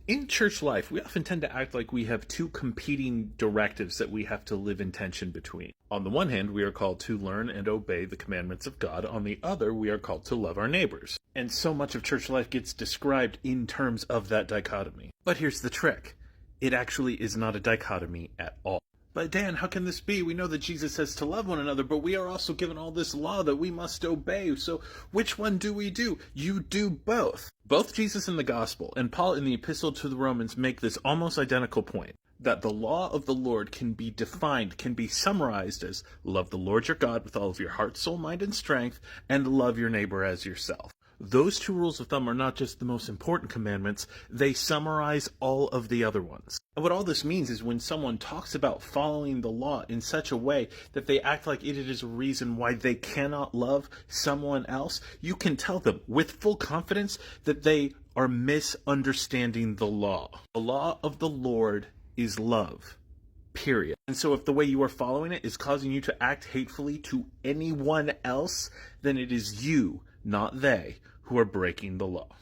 In church life, we often tend to act like we have two competing directives that we have to live in tension between. On the one hand, we are called to learn and obey the commandments of God. On the other, we are called to love our neighbors. And so much of church life gets described in terms of that dichotomy. But here's the trick. It actually is not a dichotomy at all. But Dan, how can this be? We know that Jesus says to love one another, but we are also given all this law that we must obey. So which one do we do? You do both. Both Jesus in the Gospel and Paul in the Epistle to the Romans make this almost identical point, that the law of the Lord can be defined, can be summarized as love the Lord your God with all of your heart, soul, mind, and strength, and love your neighbor as yourself. Those two rules of thumb are not just the most important commandments, they summarize all of the other ones. And what all this means is when someone talks about following the law in such a way that they act like it is a reason why they cannot love someone else, you can tell them with full confidence that they are misunderstanding the law. The law of the Lord is love. Period. And so if the way you are following it is causing you to act hatefully to anyone else, then it is you, not they, who are breaking the law.